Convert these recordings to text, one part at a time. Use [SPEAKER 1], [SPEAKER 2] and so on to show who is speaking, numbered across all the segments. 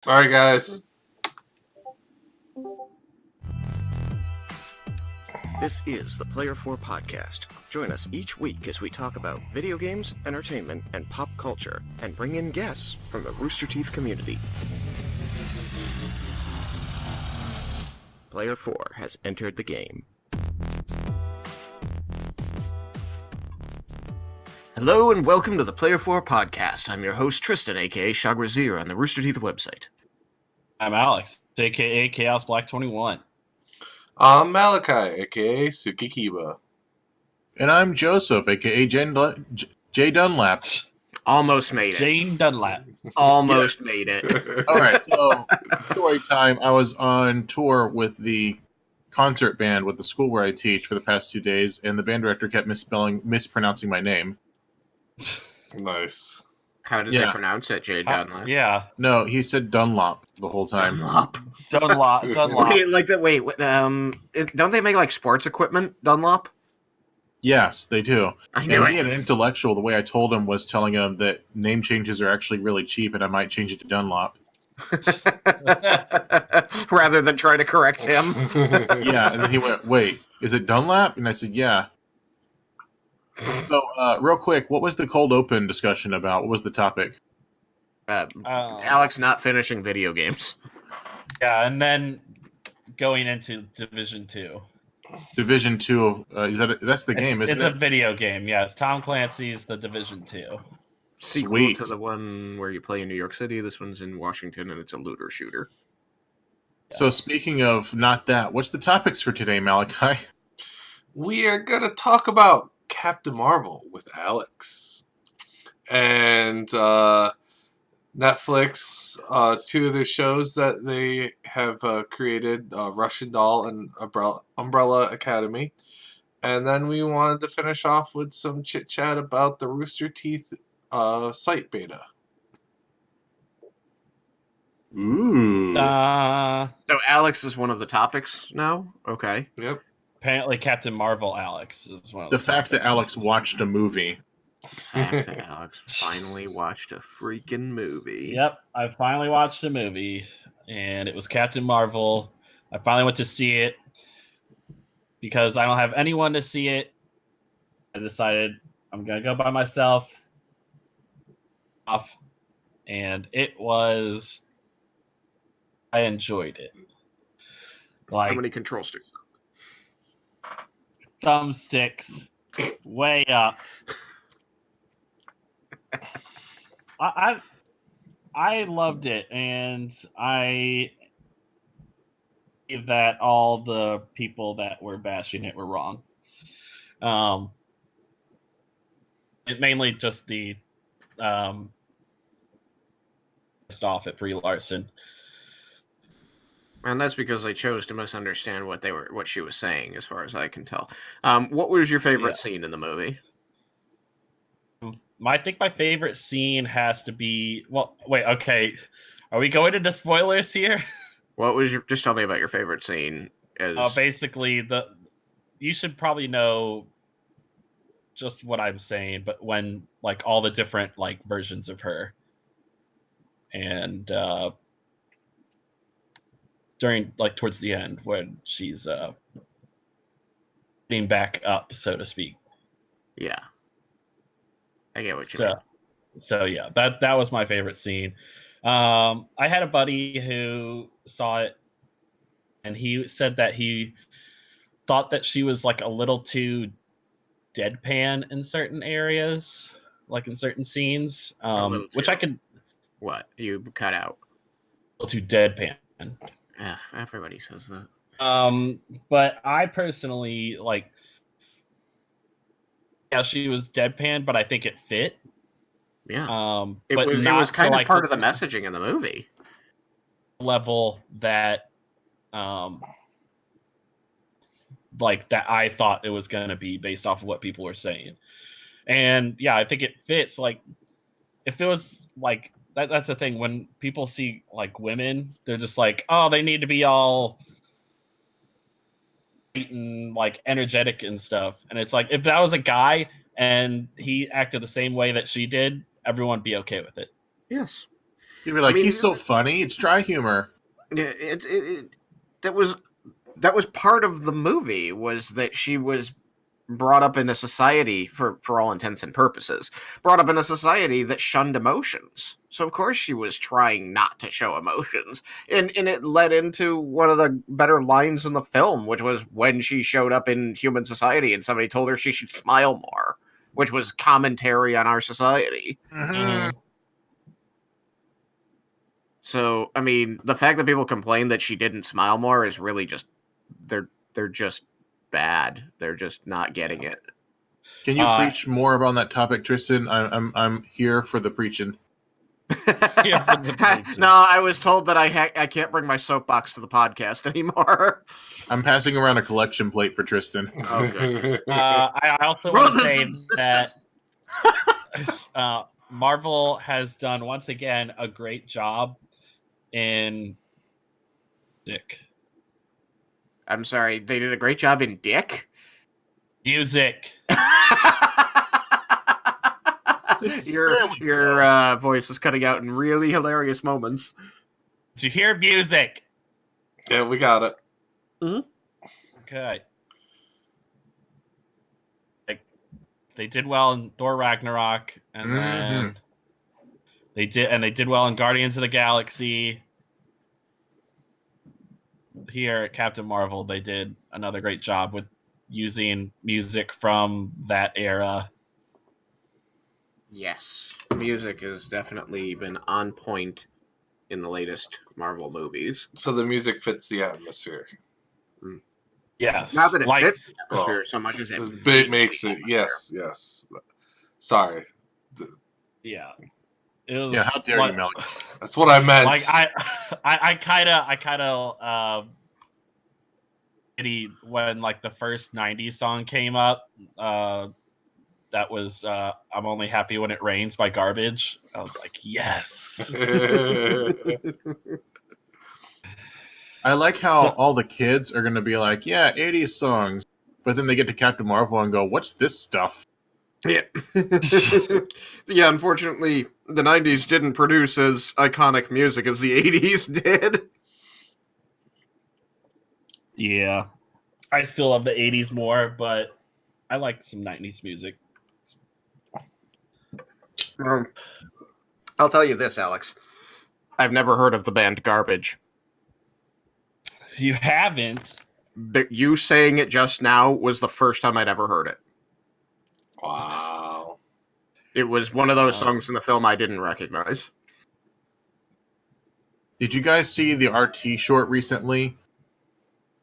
[SPEAKER 1] All right, guys.
[SPEAKER 2] This is the Player 4 Podcast. Join us each week as we talk about video games, entertainment, and pop culture, and bring in guests from the Rooster Teeth community. Player 4 has entered the game. Hello and welcome to the Player 4 Podcast. I'm your host Tristan, aka Shagrazir, on the Rooster Teeth website.
[SPEAKER 3] I'm Alex, aka Chaos Black 21.
[SPEAKER 1] I'm Malachi, a.k.a. Sukikiba.
[SPEAKER 4] And I'm Joseph, a.k.a. Jay Dunlap.
[SPEAKER 2] Almost made it.
[SPEAKER 3] Jane Dunlap.
[SPEAKER 2] Almost made it.
[SPEAKER 4] All right, so story time. I was on tour with the concert band with the school where I teach for the past 2 days, and the band director kept mispronouncing my name.
[SPEAKER 1] Nice.
[SPEAKER 2] How did they pronounce it, Jay Dunlap?
[SPEAKER 3] Yeah.
[SPEAKER 4] No, he said Dunlop the whole time.
[SPEAKER 3] Dunlop.
[SPEAKER 2] Wait, don't they make like sports equipment, Dunlop?
[SPEAKER 4] Yes, they do.
[SPEAKER 2] I
[SPEAKER 4] And
[SPEAKER 2] knew
[SPEAKER 4] being
[SPEAKER 2] it.
[SPEAKER 4] an intellectual, the way I told him was telling him that name changes are actually really cheap, and I might change it to Dunlop.
[SPEAKER 2] Rather than try to correct him.
[SPEAKER 4] Yeah, and then he went, "Wait, is it Dunlap?" And I said, "Yeah." So, real quick, what was the cold open discussion about? What was the topic?
[SPEAKER 2] Alex not finishing video games.
[SPEAKER 3] Yeah, and then going into Division 2.
[SPEAKER 4] Division 2 of that's the game, isn't
[SPEAKER 3] it's
[SPEAKER 4] it?
[SPEAKER 3] It's a video game, yeah. It's Tom Clancy's The Division 2.
[SPEAKER 2] Sequel
[SPEAKER 4] Sweet.
[SPEAKER 2] to the one where you play in New York City. This one's in Washington, and it's a looter shooter.
[SPEAKER 4] So speaking of not that, what's the topics for today, Malachi?
[SPEAKER 1] We are going to talk about Captain Marvel with Alex. And Netflix, two of the shows that they have created, Russian Doll and Umbrella Academy. And then we wanted to finish off with some chit-chat about the Rooster Teeth site beta.
[SPEAKER 4] Ooh.
[SPEAKER 2] So Alex is one of the topics now? Okay.
[SPEAKER 1] Yep.
[SPEAKER 3] Apparently Captain Marvel Alex is one of
[SPEAKER 4] The fact that Alex watched a movie.
[SPEAKER 2] The fact that Alex finally watched a freaking movie.
[SPEAKER 3] Yep, I finally watched a movie, and it was Captain Marvel. I finally went to see it because I don't have anyone to see it. I decided I'm going to go by myself. And it was... I enjoyed it.
[SPEAKER 2] How many control sticks?
[SPEAKER 3] Thumbsticks. Way up. I loved it, and I believe that all the people that were bashing it were wrong. It mainly just the pissed off at Brie Larson.
[SPEAKER 2] And that's because they chose to misunderstand what she was saying, as far as I can tell. What was your favorite scene in the movie?
[SPEAKER 3] I think my favorite scene has to be... Well, wait, okay. Are we going into spoilers here?
[SPEAKER 2] Just tell me about your favorite scene.
[SPEAKER 3] Basically, you should probably know just what I'm saying, but when, like, all the different, like, versions of her. And, during, like, towards the end, when she's, getting back up, so to speak.
[SPEAKER 2] Yeah. I get what you mean.
[SPEAKER 3] So yeah, that was my favorite scene. I had a buddy who saw it, and he said that he thought that she was like a little too deadpan in certain areas, like in certain scenes, which I could.
[SPEAKER 2] What you cut out?
[SPEAKER 3] A little too deadpan.
[SPEAKER 2] Yeah, everybody says that.
[SPEAKER 3] But I personally like. Yeah, she was deadpan, but I think it fit.
[SPEAKER 2] Yeah.
[SPEAKER 3] It
[SPEAKER 2] was kind of part of the messaging in the movie.
[SPEAKER 3] Level that, like that I thought it was going to be based off of what people were saying. And yeah, I think it fits. Like, if it was like, that's the thing. When people see like women, they're just like, oh, they need to be all and like energetic and stuff. And it's like, if that was a guy and he acted the same way that she did, everyone would be okay with it.
[SPEAKER 2] Yes.
[SPEAKER 4] You'd be like,
[SPEAKER 2] I mean,
[SPEAKER 4] he's so funny. It's dry humor.
[SPEAKER 2] That was part of the movie, was that she was brought up in a society, for all intents and purposes, brought up in a society that shunned emotions. So of course she was trying not to show emotions. And it led into one of the better lines in the film, which was when she showed up in human society and somebody told her she should smile more, which was commentary on our society.
[SPEAKER 4] Mm-hmm.
[SPEAKER 2] So, I mean, the fact that people complain that she didn't smile more is really just, they're just bad. They're just not getting it.
[SPEAKER 4] Can you preach more about that topic, Tristan? I'm here for the preaching.
[SPEAKER 2] No, I was told that I can't bring my soapbox to the podcast anymore.
[SPEAKER 4] I'm passing around a collection plate for Tristan.
[SPEAKER 2] Oh, goodness.
[SPEAKER 3] I also want to say that Marvel has done once again a great job in Dick.
[SPEAKER 2] I'm sorry, they did a great job in Dick?
[SPEAKER 3] Music.
[SPEAKER 2] Your voice is cutting out in really hilarious moments.
[SPEAKER 3] Did you hear music?
[SPEAKER 1] Yeah, we got it.
[SPEAKER 2] Mm-hmm.
[SPEAKER 3] Okay. They did well in Thor Ragnarok, and then they did well in Guardians of the Galaxy. Here at Captain Marvel, they did another great job with using music from that era.
[SPEAKER 2] Yes, music has definitely been on point in the latest Marvel movies.
[SPEAKER 1] So the music fits the atmosphere.
[SPEAKER 3] Yes.
[SPEAKER 2] Not that it fits the atmosphere so much as
[SPEAKER 1] it makes it. Yes. Sorry.
[SPEAKER 3] Yeah. It was,
[SPEAKER 4] yeah, how dare you, Mel?
[SPEAKER 1] That's what I meant.
[SPEAKER 3] Like I kind of when like the first '90s song came up, that was "I'm Only Happy When It Rains" by Garbage. I was like, yes.
[SPEAKER 4] I like how all the kids are going to be like, yeah, 80s songs, but then they get to Captain Marvel and go, what's this stuff?
[SPEAKER 2] Yeah. Yeah, unfortunately, the 90s didn't produce as iconic music as the 80s did.
[SPEAKER 3] Yeah. I still love the 80s more, but I like some 90s music.
[SPEAKER 2] I'll tell you this, Alex. I've never heard of the band Garbage.
[SPEAKER 3] You haven't?
[SPEAKER 2] You saying it just now was the first time I'd ever heard it.
[SPEAKER 1] Wow.
[SPEAKER 2] It was one of those songs in the film I didn't recognize.
[SPEAKER 4] Did you guys see the RT short recently?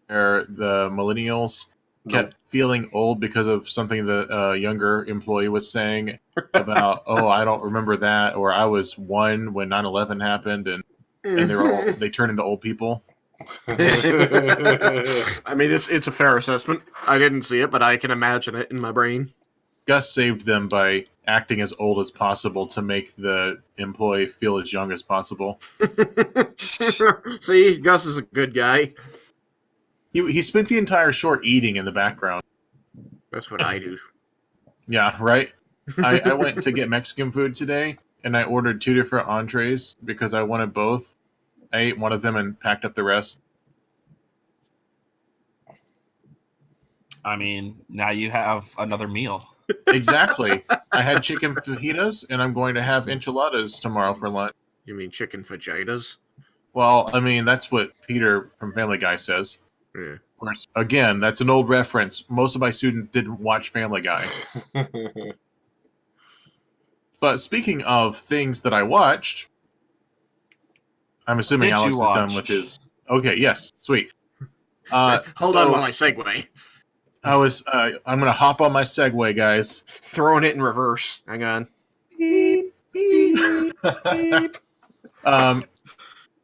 [SPEAKER 4] Where the millennials kept feeling old because of something the younger employee was saying about, oh, I don't remember that, or I was 1 when 9/11 happened, and they turned into old people.
[SPEAKER 2] I mean, it's a fair assessment. I didn't see it, but I can imagine it in my brain.
[SPEAKER 4] Gus saved them by acting as old as possible to make the employee feel as young as possible.
[SPEAKER 2] See, Gus is a good guy.
[SPEAKER 4] He spent the entire short eating in the background.
[SPEAKER 2] That's what I do.
[SPEAKER 4] Yeah, right? I went to get Mexican food today, and I ordered 2 different entrees because I wanted both. I ate one of them and packed up the rest.
[SPEAKER 3] I mean, now you have another meal.
[SPEAKER 4] Exactly. I had chicken fajitas, and I'm going to have enchiladas tomorrow for lunch.
[SPEAKER 2] You mean chicken vaginas?
[SPEAKER 4] Well, I mean, that's what Peter from Family Guy says.
[SPEAKER 2] Yeah.
[SPEAKER 4] Of course, again, that's an old reference. Most of my students didn't watch Family Guy. But speaking of things that I watched, I'm assuming Alex is done with his... Okay, yes, sweet.
[SPEAKER 2] Hold on while I segue.
[SPEAKER 4] I'm going to hop on my segue, guys.
[SPEAKER 2] Throwing it in reverse. Hang on.
[SPEAKER 4] Beep, beep, beep.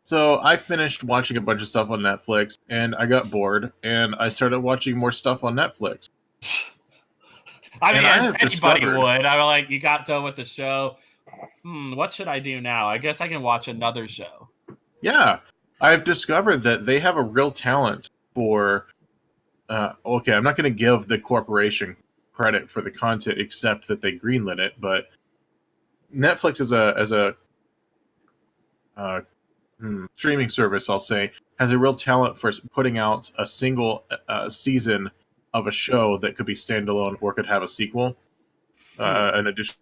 [SPEAKER 4] So I finished watching a bunch of stuff on Netflix, and I got bored, and I started watching more stuff on Netflix.
[SPEAKER 3] I mean, as anybody would. I'm like, you got done with the show. What should I do now? I guess I can watch another show.
[SPEAKER 4] Yeah. I've discovered that they have a real talent for... okay, I'm not going to give the corporation credit for the content except that they greenlit it, but Netflix as a uh, streaming service, I'll say, has a real talent for putting out a single season of a show that could be standalone or could have a sequel, an additional.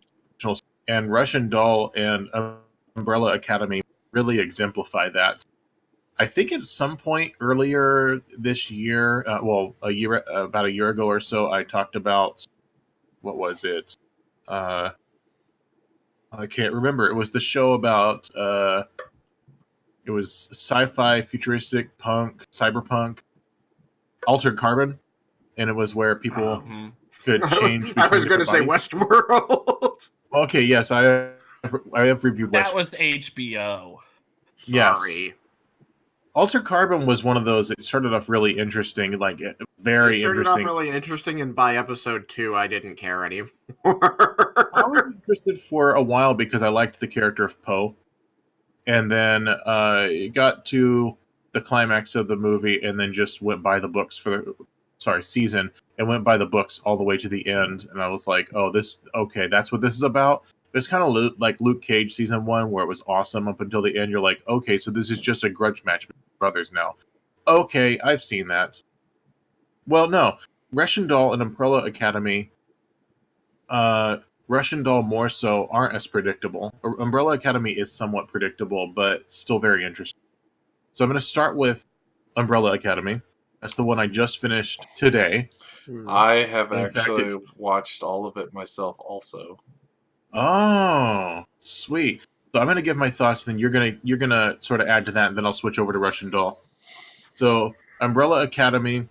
[SPEAKER 4] And Russian Doll and Umbrella Academy really exemplify that. I think at some point earlier this year, about a year ago or so, I talked about what was it? I can't remember. It was the show about it was sci-fi, futuristic, punk, cyberpunk, Altered Carbon, and it was where people could change.
[SPEAKER 2] I was
[SPEAKER 4] going to
[SPEAKER 2] say Westworld.
[SPEAKER 4] Okay, yes, I have reviewed
[SPEAKER 3] That
[SPEAKER 4] Westworld.
[SPEAKER 3] was HBO.
[SPEAKER 4] Yes. Altered Carbon was one of those. It started off really interesting, like very
[SPEAKER 2] It started
[SPEAKER 4] interesting.
[SPEAKER 2] off really interesting, and by episode 2, I didn't care anymore.
[SPEAKER 4] I was interested for a while because I liked the character of Poe, and then it got to the climax of the movie, and then just went by the books for the season, and went by the books all the way to the end. And I was like, oh, that's what this is about. It's kind of like Luke Cage season 1, where it was awesome up until the end. You're like, okay, so this is just a grudge match between brothers now. Okay, I've seen that. Well, no. Russian Doll and Umbrella Academy, Russian Doll more so, aren't as predictable. Umbrella Academy is somewhat predictable, but still very interesting. So I'm going to start with Umbrella Academy. That's the one I just finished today.
[SPEAKER 1] I have
[SPEAKER 4] In fact,
[SPEAKER 1] actually watched all of it myself also.
[SPEAKER 4] Oh, sweet. So I'm going to give my thoughts, then you're gonna sort of add to that, and then I'll switch over to Russian Doll. So Umbrella Academy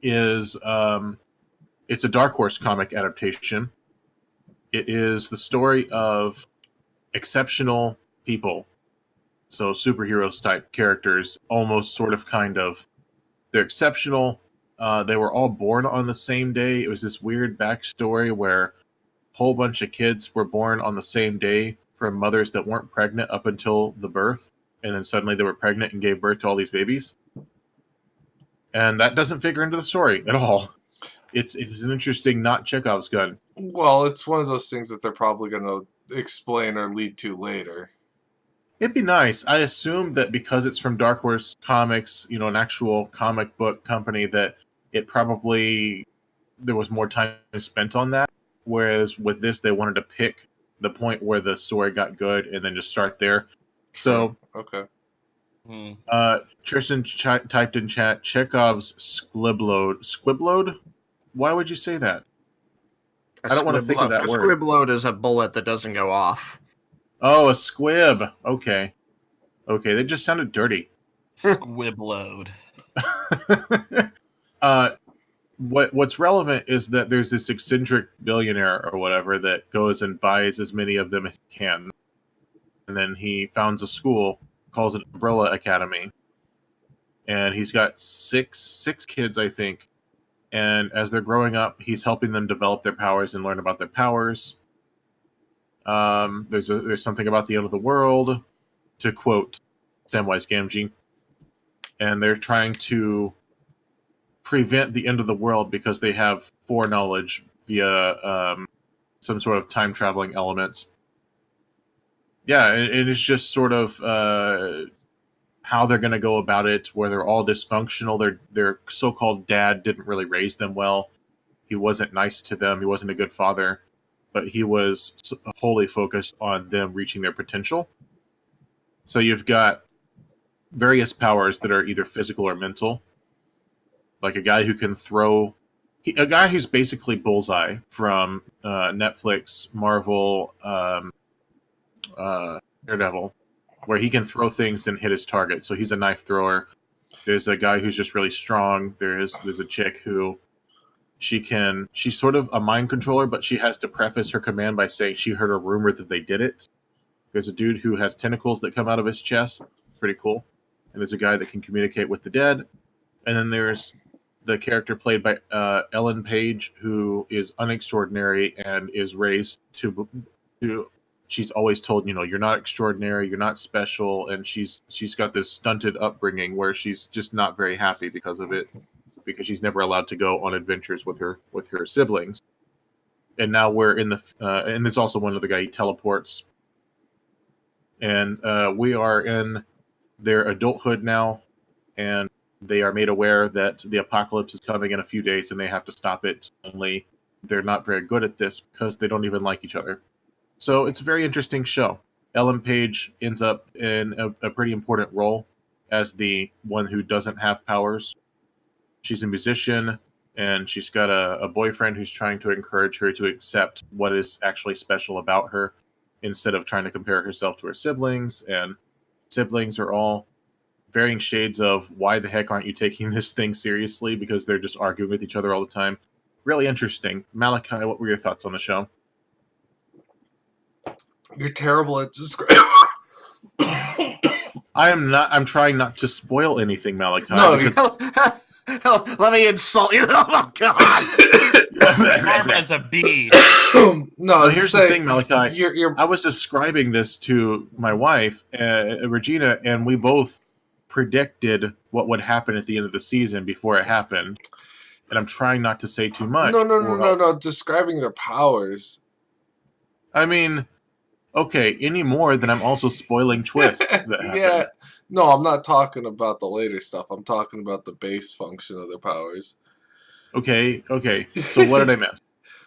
[SPEAKER 4] is it's a Dark Horse comic adaptation. It is the story of exceptional people, so superheroes type characters, almost sort of kind of. They're exceptional. They were all born on the same day. It was this weird backstory where whole bunch of kids were born on the same day from mothers that weren't pregnant up until the birth, and then suddenly they were pregnant and gave birth to all these babies. And that doesn't figure into the story at all. It's an interesting, not Chekhov's gun.
[SPEAKER 1] Well, it's one of those things that they're probably going to explain or lead to later.
[SPEAKER 4] It'd be nice. I assume that because it's from Dark Horse Comics, an actual comic book company, that it probably there was more time spent on that. Whereas with this, they wanted to pick the point where the story got good and then just start there. So,
[SPEAKER 1] okay.
[SPEAKER 4] Tristan typed in chat Chekhov's squibload. Why would you say that? I don't want to think of that word.
[SPEAKER 2] A squibload is a bullet that doesn't go off.
[SPEAKER 4] Oh, a squib. Okay, that just sounded dirty.
[SPEAKER 3] Squibload.
[SPEAKER 4] What's relevant is that there's this eccentric billionaire or whatever that goes and buys as many of them as he can, and then he founds a school, calls it Umbrella Academy, and he's got six kids, I think. And as they're growing up, he's helping them develop their powers and learn about their powers. There's something about the end of the world, to quote Samwise Gamgee, and they're trying to prevent the end of the world because they have foreknowledge via some sort of time traveling elements. Yeah, and it's just sort of how they're going to go about it, where they're all dysfunctional. Their so-called dad didn't really raise them well. He wasn't nice to them. He wasn't a good father, but he was wholly focused on them reaching their potential. So you've got various powers that are either physical or mental. Like a guy who can throw... a guy who's basically Bullseye from Netflix, Marvel, Daredevil, where he can throw things and hit his target. So he's a knife thrower. There's a guy who's just really strong. There's a chick who she's sort of a mind controller, but she has to preface her command by saying she heard a rumor that they did it. There's a dude who has tentacles that come out of his chest. Pretty cool. And there's a guy that can communicate with the dead. And then there's the character played by Ellen Page, who is unextraordinary and is raised to she's always told, you're not extraordinary, you're not special, and she's got this stunted upbringing where she's just not very happy because of it, because she's never allowed to go on adventures with her siblings. And now we're in the and there's also one other guy, he teleports. and we are in their adulthood now, and they are made aware that the apocalypse is coming in a few days, and they have to stop it. Only they're not very good at this because they don't even like each other. So it's a very interesting show. Ellen Page ends up in a pretty important role as the one who doesn't have powers. She's a musician, and she's got a boyfriend who's trying to encourage her to accept what is actually special about her instead of trying to compare herself to her siblings. And siblings are all varying shades of why the heck aren't you taking this thing seriously, because they're just arguing with each other all the time. Really interesting. Malachi, what were your thoughts on the show?
[SPEAKER 1] You're terrible at describing.
[SPEAKER 4] I'm trying not to spoil anything, Malachi.
[SPEAKER 1] No,
[SPEAKER 4] because
[SPEAKER 2] Hell, let me insult you. Oh God.
[SPEAKER 3] Sharp as a bee.
[SPEAKER 1] no.
[SPEAKER 4] Well, here's the
[SPEAKER 1] say,
[SPEAKER 4] thing, Malachi.
[SPEAKER 1] You're
[SPEAKER 4] I was describing this to my wife, Regina, and we both predicted what would happen at the end of the season before it happened. And I'm trying not to say too much.
[SPEAKER 1] no. Describing their powers.
[SPEAKER 4] I mean, okay, any more than I'm also spoiling twists that happen.
[SPEAKER 1] Yeah. No, I'm not talking about the later stuff. I'm talking about the base function of their powers.
[SPEAKER 4] Okay. So what did I miss?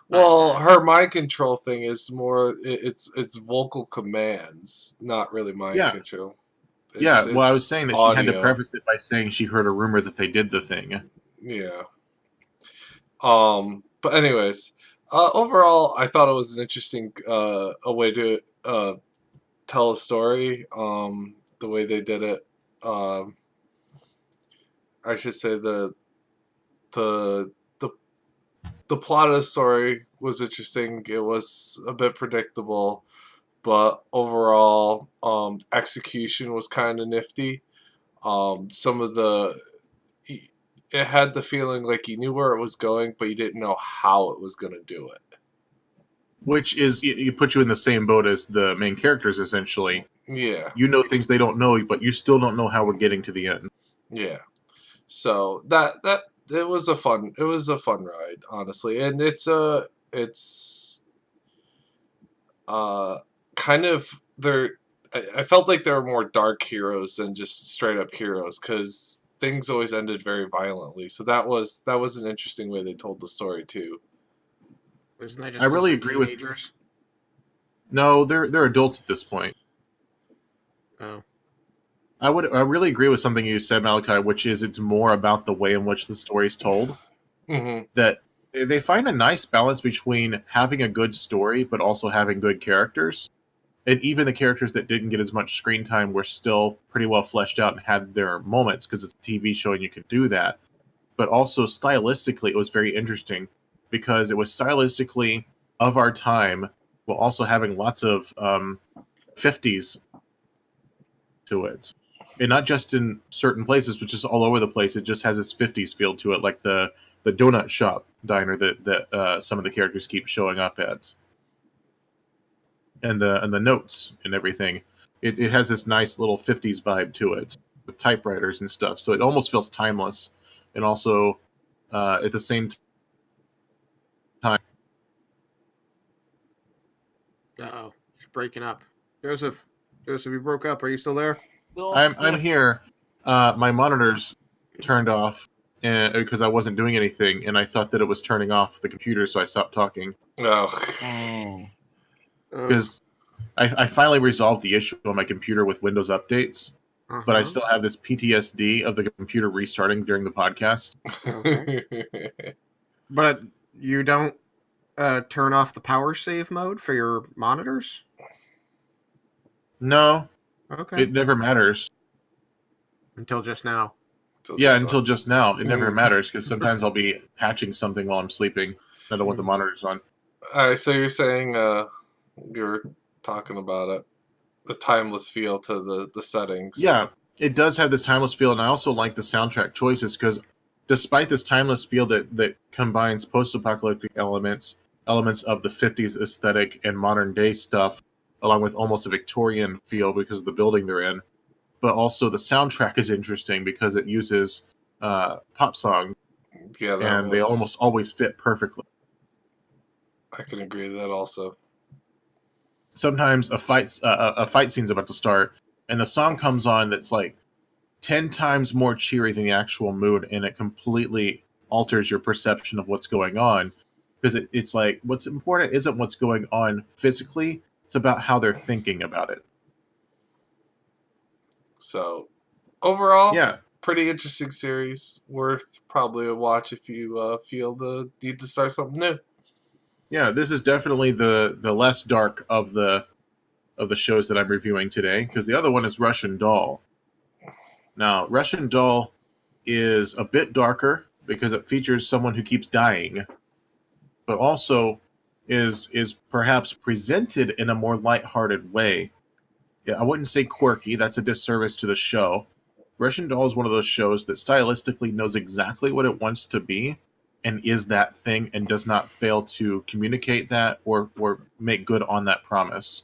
[SPEAKER 1] Well, her mind control thing is more. It's vocal commands, not really mind control.
[SPEAKER 4] Well, I was saying that she had to
[SPEAKER 1] audio.
[SPEAKER 4] preface it by saying she heard a rumor that they did the thing.
[SPEAKER 1] Yeah. But anyways, overall, I thought it was an interesting a way to tell a story. The way they did it. I should say the plot of the story was interesting. It was a bit predictable, but overall, execution was kind of nifty. Some of it had the feeling like you knew where it was going, but you didn't know how it was going to do it.
[SPEAKER 4] Which is, you put you in the same boat as the main characters, essentially.
[SPEAKER 1] Yeah.
[SPEAKER 4] You know things they don't know, but you still don't know how we're getting to the end.
[SPEAKER 1] Yeah. So that it was a fun ride, honestly, and it's kind of I felt like there were more dark heroes than just straight up heroes, because things always ended very violently. So that was an interesting way they told the story too.
[SPEAKER 2] Isn't that just
[SPEAKER 4] I really
[SPEAKER 2] because
[SPEAKER 4] agree
[SPEAKER 2] they're teenagers?
[SPEAKER 4] No, they're adults at this point.
[SPEAKER 2] Oh.
[SPEAKER 4] I really agree with something you said, Malachi, which is it's more about the way in which the story's told.
[SPEAKER 1] Mm-hmm.
[SPEAKER 4] That they find a nice balance between having a good story but also having good characters. And even the characters that didn't get as much screen time were still pretty well fleshed out and had their moments, because it's a TV show and you can do that. But also stylistically, it was very interesting because it was stylistically of our time while also having lots of 50s to it. And not just in certain places, but just all over the place. It just has this 50s feel to it, like the donut shop diner that some of the characters keep showing up at. And the notes and everything. It has this nice little 50s vibe to it, with typewriters and stuff. So it almost feels timeless. And also, at the same time...
[SPEAKER 2] Uh-oh. He's breaking up. Joseph, you broke up. Are you still there?
[SPEAKER 4] I'm here. My monitors turned off because I wasn't doing anything, and I thought that it was turning off the computer, so I stopped talking.
[SPEAKER 1] Oh.
[SPEAKER 4] Because I finally resolved the issue on my computer with Windows updates, but I still have this PTSD of the computer restarting during the podcast.
[SPEAKER 2] Okay. But you don't turn off the power save mode for your monitors?
[SPEAKER 4] No,
[SPEAKER 2] Okay.
[SPEAKER 4] it never matters.
[SPEAKER 2] Until just now.
[SPEAKER 4] Until just now. It never matters, because sometimes I'll be patching something while I'm sleeping. I don't want the monitors on.
[SPEAKER 1] Alright, so you're saying you're talking about it. The timeless feel to the settings.
[SPEAKER 4] Yeah, it does have this timeless feel, and I also like the soundtrack choices, because despite this timeless feel that combines post-apocalyptic elements of the 50s aesthetic and modern day stuff, along with almost a Victorian feel because of the building they're in, but also the soundtrack is interesting because it uses pop songs, and they almost always fit perfectly.
[SPEAKER 1] I can agree with that also.
[SPEAKER 4] sometimes a fight scene's about to start, and the song comes on that's like 10 times more cheery than the actual mood, and it completely alters your perception of what's going on, because it's like what's important isn't what's going on physically, it's about how they're thinking about it.
[SPEAKER 1] So, overall,
[SPEAKER 4] Yeah,
[SPEAKER 1] pretty interesting series. Worth probably a watch if you feel the need to start something new.
[SPEAKER 4] yeah, this is definitely the less dark of the shows that I'm reviewing today, because the other one is Russian Doll. Now, Russian Doll is a bit darker because it features someone who keeps dying, but also is perhaps presented in a more lighthearted way. Yeah, I wouldn't say quirky, that's a disservice to the show. Russian Doll is one of those shows that stylistically knows exactly what it wants to be and is that thing and does not fail to communicate that or make good on that promise.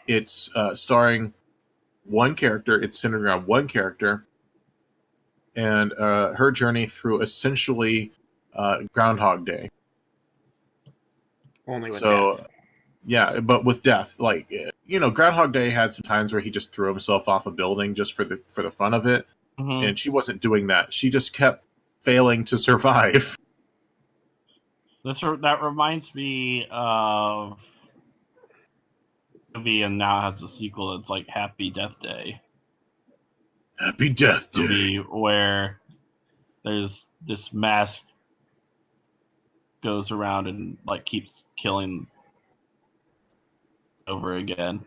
[SPEAKER 4] It's starring one character, it's centered around one character, and her journey through essentially Groundhog Day.
[SPEAKER 2] Only with
[SPEAKER 4] So,
[SPEAKER 2] death.
[SPEAKER 4] yeah, but with death, like Groundhog Day had some times where he just threw himself off a building just for the fun of it, and she wasn't doing that. She just kept failing to survive.
[SPEAKER 3] That reminds me of a movie, and now has a sequel that's like Happy Death Day.
[SPEAKER 4] Happy Death Day.
[SPEAKER 3] Movie where there's this mask goes around and like keeps killing over again.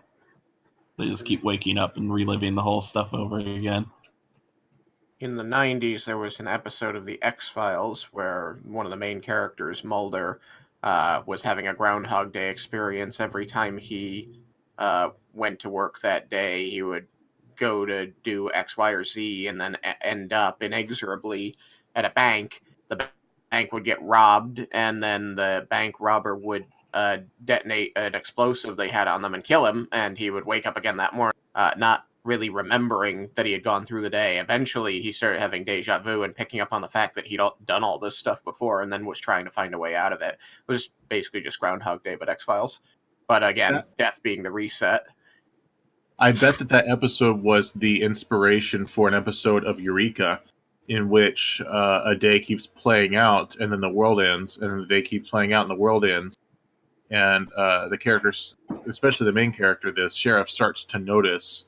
[SPEAKER 3] They just keep waking up and reliving the whole stuff over again.
[SPEAKER 2] In the 90s, there was an episode of The X-Files where one of the main characters, Mulder, was having a Groundhog Day experience. Every time he went to work that day, he would go to do X, Y, or Z and then end up inexorably at a bank. The bank would get robbed, and then the bank robber would detonate an explosive they had on them and kill him, and he would wake up again that morning, not really remembering that he had gone through the day. Eventually, he started having deja vu and picking up on the fact that he'd done all this stuff before and then was trying to find a way out of it. It was basically just Groundhog Day, but X-Files. But again, death being the reset.
[SPEAKER 4] I bet that episode was the inspiration for an episode of Eureka, in which a day keeps playing out and then the world ends, and then the day keeps playing out and the world ends. And the characters, especially the main character, the sheriff, starts to notice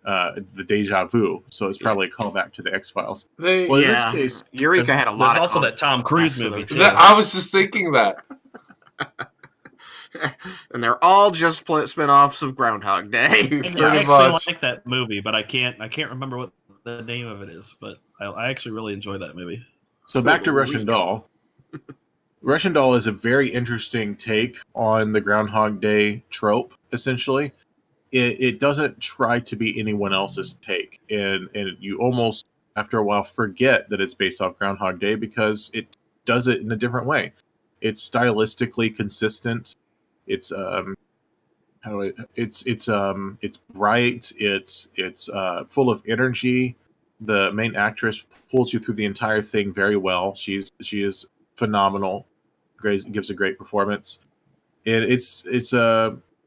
[SPEAKER 4] the deja vu. So it's probably a callback to the X-Files. In this case,
[SPEAKER 2] Eureka had a lot
[SPEAKER 3] There's
[SPEAKER 2] of
[SPEAKER 3] also that Tom Cruise movie, too.
[SPEAKER 1] I was just thinking that.
[SPEAKER 2] And they're all just spin-offs of Groundhog Day.
[SPEAKER 3] I actually like that movie, but I can't remember what the name of it is. But I actually really enjoy that movie.
[SPEAKER 4] So back to Russian Doll. Russian Doll is a very interesting take on the Groundhog Day trope, essentially. It doesn't try to be anyone else's take. And you almost, after a while, forget that it's based off Groundhog Day because it does it in a different way. It's stylistically consistent. It's it's bright. It's full of energy. The main actress pulls you through the entire thing very well. She is phenomenal. Gives a great performance. And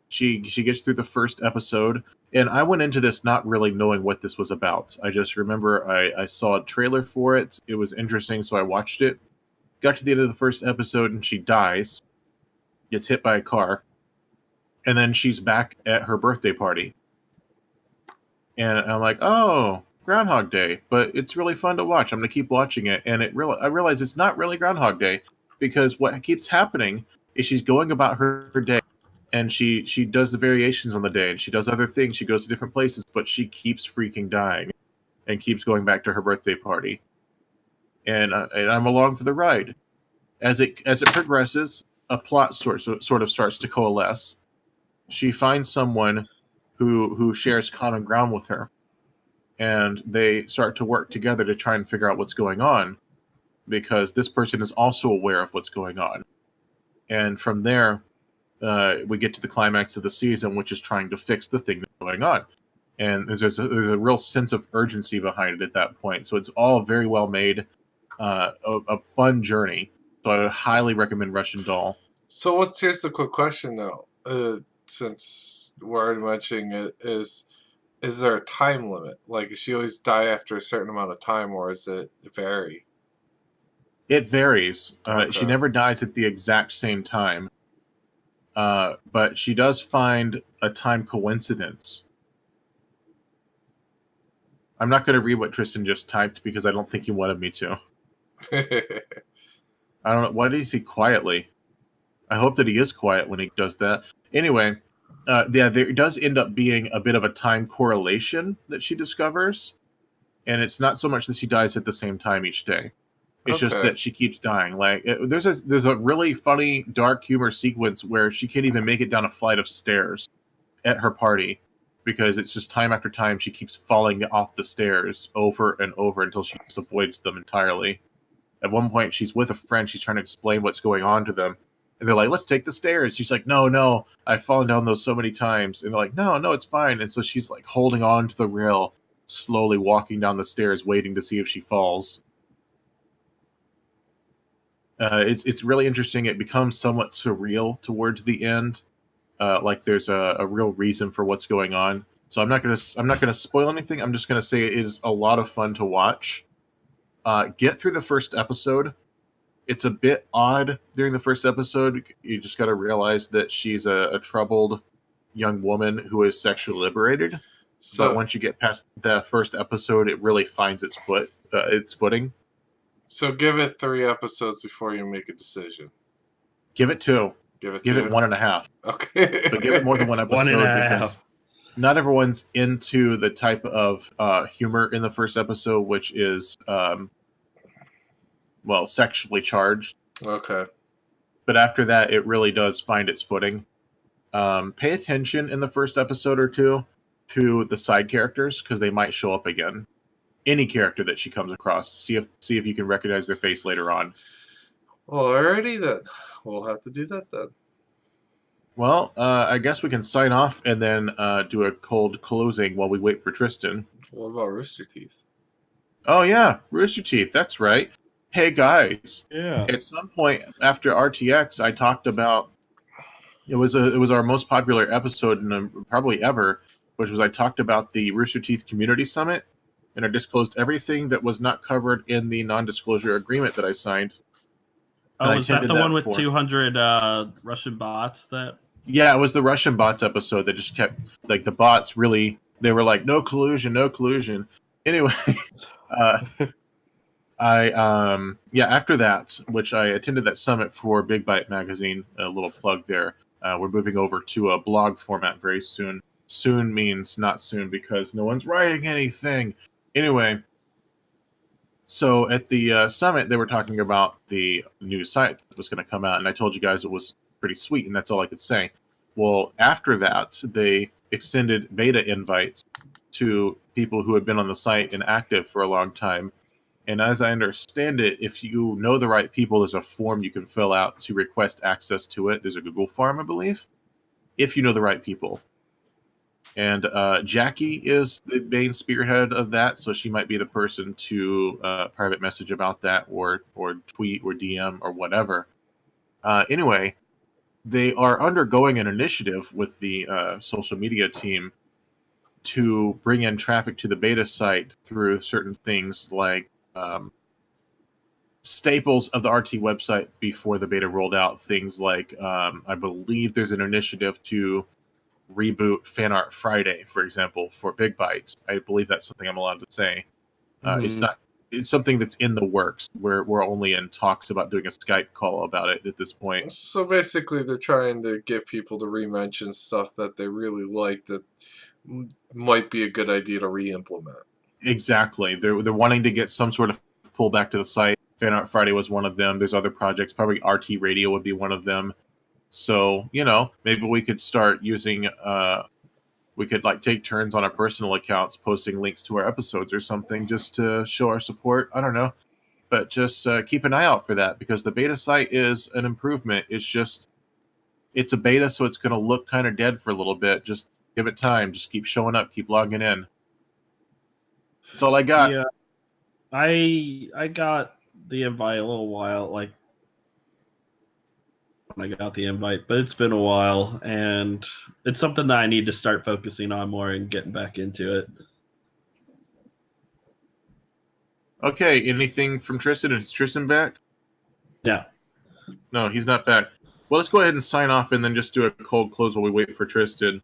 [SPEAKER 4] she gets through the first episode, and I went into this not really knowing what this was about. I just remember I saw a trailer for it. It was interesting, so I watched it. Got to the end of the first episode, and she dies, gets hit by a car, and then she's back at her birthday party. And I'm like, oh, Groundhog Day, but it's really fun to watch. I'm going to keep watching it, and I realize it's not really Groundhog Day, because what keeps happening is she's going about her day, and she does the variations on the day, and she does other things. She goes to different places, but she keeps freaking dying and keeps going back to her birthday party. And I'm along for the ride. As it progresses, a plot sort of starts to coalesce. She finds someone who shares common ground with her, and they start to work together to try and figure out what's going on, because this person is also aware of what's going on. And from there, we get to the climax of the season, which is trying to fix the thing that's going on. And there's a real sense of urgency behind it at that point. So it's all very well made, a fun journey. So I would highly recommend Russian Doll.
[SPEAKER 1] So here's the quick question though. since we're already mentioning it, is there a time limit? Like, does she always die after a certain amount of time, or is it vary?
[SPEAKER 4] It varies. She
[SPEAKER 1] Okay.
[SPEAKER 4] never dies at the exact same time, but she does find a time coincidence. I'm not going to read what Tristan just typed because I don't think he wanted me to. I don't know. Why did he say quietly? I hope that he is quiet when he does that. Anyway, yeah, there does end up being a bit of a time correlation that she discovers, and it's not so much that she dies at the same time each day. It's just
[SPEAKER 1] Okay.
[SPEAKER 4] that she keeps dying. Like there's a really funny dark humor sequence where she can't even make it down a flight of stairs at her party because it's just time after time she keeps falling off the stairs over and over until she just avoids them entirely. At one point, she's with a friend. She's trying to explain what's going on to them, and they're like, "Let's take the stairs." She's like, "No, no, I've fallen down those so many times." And they're like, "No, no, it's fine." And so she's like holding on to the rail, slowly walking down the stairs, waiting to see if she falls. It's really interesting. It becomes somewhat surreal towards the end. Like there's a real reason for what's going on. So I'm not gonna spoil anything. I'm just gonna say it is a lot of fun to watch. Get through the first episode. It's a bit odd during the first episode. You just got to realize that she's a troubled young woman who is sexually liberated. But
[SPEAKER 1] So
[SPEAKER 4] once you get past the first episode, it really finds its footing.
[SPEAKER 1] so give it 3 episodes before you make a decision.
[SPEAKER 4] Give it 2.
[SPEAKER 1] Give it
[SPEAKER 4] Give
[SPEAKER 1] two.
[SPEAKER 4] it 1.5.
[SPEAKER 1] Okay.
[SPEAKER 4] But give it more than one episode
[SPEAKER 3] 1.5.
[SPEAKER 4] because not everyone's into the type of humor in the first episode, which is sexually charged.
[SPEAKER 1] Okay.
[SPEAKER 4] But after that, it really does find its footing. Pay attention in the first episode or two to the side characters because they might show up again. Any character that she comes across, see if you can recognize their face later on.
[SPEAKER 1] Well, alrighty then. We'll have to do that then.
[SPEAKER 4] Well, I guess we can sign off and then do a cold closing while we wait for Tristan.
[SPEAKER 1] What about Rooster Teeth?
[SPEAKER 4] Oh yeah, Rooster Teeth. That's right. Hey guys,
[SPEAKER 3] Yeah.
[SPEAKER 4] at some point after RTX, I talked about it was our most popular episode probably ever, which was I talked about the Rooster Teeth Community Summit, and I disclosed everything that was not covered in the non-disclosure agreement that I signed. And
[SPEAKER 3] Oh,
[SPEAKER 4] I
[SPEAKER 3] is that
[SPEAKER 4] attended
[SPEAKER 3] the one with
[SPEAKER 4] for-
[SPEAKER 3] 200 Russian bots that?
[SPEAKER 4] Yeah, it was the Russian bots episode that just kept like the bots really. They were like, no collusion, no collusion. Anyway, after that, which I attended that summit for Big Bite Magazine, a little plug there. We're moving over to a blog format very soon. Soon means not soon because no one's writing anything. Anyway, so at the summit, they were talking about the new site that was going to come out, and I told you guys it was pretty sweet, and that's all I could say. Well, after that, they extended beta invites to people who had been on the site and active for a long time. And as I understand it, if you know the right people, there's a form you can fill out to request access to it. There's a Google form, I believe, if you know the right people. And Jackie is the main spearhead of that, so she might be the person to private message about that or tweet or DM or whatever. Anyway, they are undergoing an initiative with the social media team to bring in traffic to the beta site through certain things like staples of the RT website before the beta rolled out. Things like, I believe there's an initiative to reboot Fan Art Friday, for example, for Big Bites. I believe that's something I'm allowed to say. It's something that's in the works. We're only in talks about doing a Skype call about it at this point.
[SPEAKER 1] So basically, they're trying to get people to re-mention stuff that they really like that might be a good idea to re-implement.
[SPEAKER 4] Exactly. They're wanting to get some sort of pullback to the site. Fan Art Friday was one of them. There's other projects. Probably RT Radio would be one of them. So, maybe we could start using we could like take turns on our personal accounts posting links to our episodes or something just to show our support. I don't know. But just keep an eye out for that because the beta site is an improvement. It's a beta, so it's going to look kind of dead for a little bit. Just give it time. Just keep showing up. Keep logging in. That's all I got.
[SPEAKER 3] Yeah, I got the invite a little while, like when I got the invite, but it's been a while, and it's something that I need to start focusing on more and getting back into it.
[SPEAKER 4] Okay, anything from Tristan? Is Tristan back?
[SPEAKER 3] Yeah.
[SPEAKER 4] No, he's not back. Well, let's go ahead and sign off and then just do a cold close while we wait for Tristan.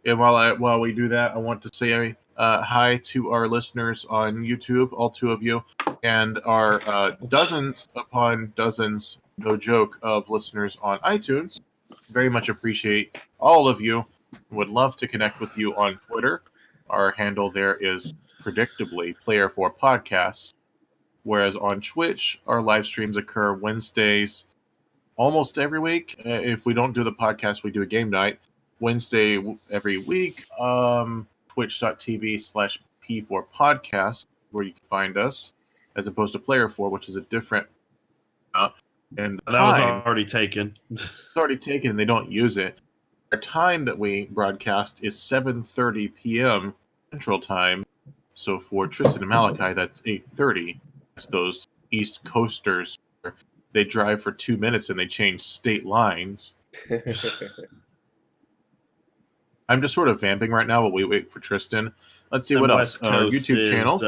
[SPEAKER 4] And while we do that, I want to say hi to our listeners on YouTube, all 2 of you, and our dozens upon dozens, no joke, of listeners on iTunes. Very much appreciate all of you. Would love to connect with you on Twitter. Our handle there is predictably Player4 Podcast. Whereas on Twitch, our live streams occur Wednesdays almost every week. If we don't do the podcast, we do a game night. Wednesday every week. Twitch.tv/P4 Podcast, where you can find us, as opposed to Player4, which is a different. And
[SPEAKER 3] that was already taken.
[SPEAKER 4] It's already taken, and they don't use it. Our time that we broadcast is 7:30 p.m. Central Time. So for Tristan and Malachi, that's 8:30. It's those East Coasters. They drive for 2 minutes and they change state lines. I'm just sort of vamping right now while we wait for Tristan. Let's see what else. Our YouTube channel.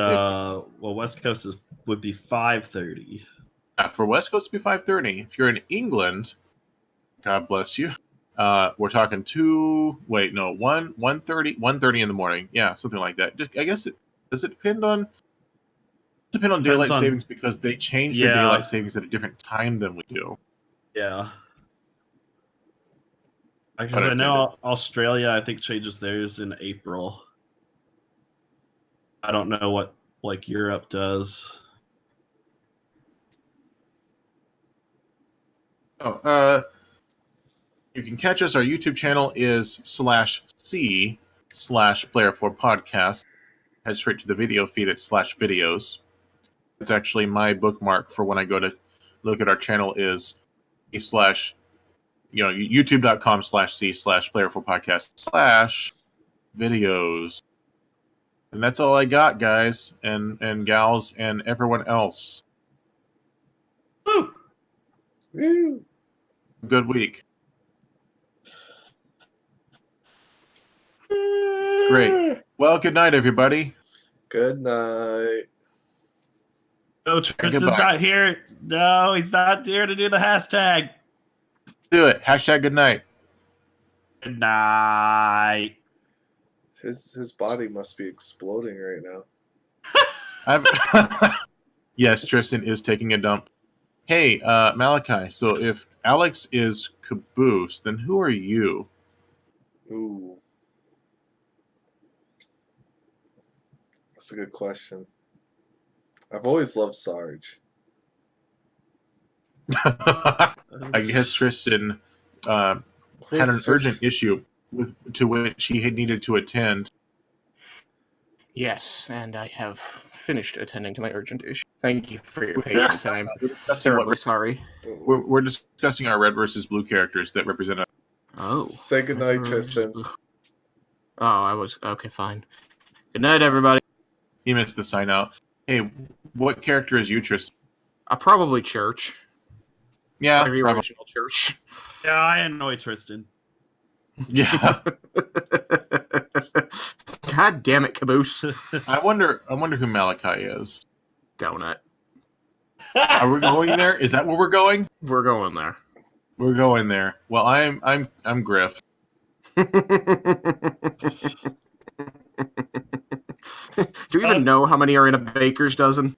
[SPEAKER 3] West Coast would be 5:30.
[SPEAKER 4] For West Coast, it'd be 5:30. If you're in England, God bless you. We're talking 1:30 in the morning. Yeah, something like that. I guess does it depend on daylight savings, because they change their daylight savings at a different time than we do.
[SPEAKER 3] Yeah. Because I know Australia, I think, changes theirs in April. I don't know what Europe does.
[SPEAKER 4] You can catch us. Our YouTube channel is /C/Player4 Podcast. Head straight to the video feed at /videos. It's actually my bookmark for when I go to look at our channel is youtube.com/C/Player4 Podcast /videos. And that's all I got, guys and gals and everyone else.
[SPEAKER 1] Woo! Woo!
[SPEAKER 4] Good week. Great. Well, good night, everybody.
[SPEAKER 1] Good night.
[SPEAKER 3] No, Tristan's not here. No, he's not here to do the hashtag.
[SPEAKER 4] Do it. Hashtag good night.
[SPEAKER 3] Good night.
[SPEAKER 1] His body must be exploding right now.
[SPEAKER 4] Yes, Tristan is taking a dump. Hey, Malachi, so if Alex is Caboose, then who are you?
[SPEAKER 1] Ooh. That's a good question. I've always loved Sarge.
[SPEAKER 4] I guess Tristan had an urgent issue to which he had needed to attend.
[SPEAKER 2] Yes, and I have finished attending to my urgent issue. Thank you for your patience, and I'm terribly sorry.
[SPEAKER 4] We're discussing our red versus blue characters that represent us.
[SPEAKER 2] Oh.
[SPEAKER 1] Say goodnight, Tristan.
[SPEAKER 2] Oh, I was... Okay, fine. Good night, everybody.
[SPEAKER 4] He missed the sign out. Hey, what character is you, Tristan?
[SPEAKER 2] Probably Church.
[SPEAKER 4] Yeah,
[SPEAKER 2] the original Church.
[SPEAKER 3] Yeah, I annoy Tristan.
[SPEAKER 4] Yeah.
[SPEAKER 2] God damn it, Caboose.
[SPEAKER 4] I wonder who Malachi is.
[SPEAKER 2] Donut.
[SPEAKER 4] Are we going there? Is that where we're going?
[SPEAKER 2] We're going there.
[SPEAKER 4] We're going there. Well, I'm Griff.
[SPEAKER 2] Do you even know how many are in a baker's dozen?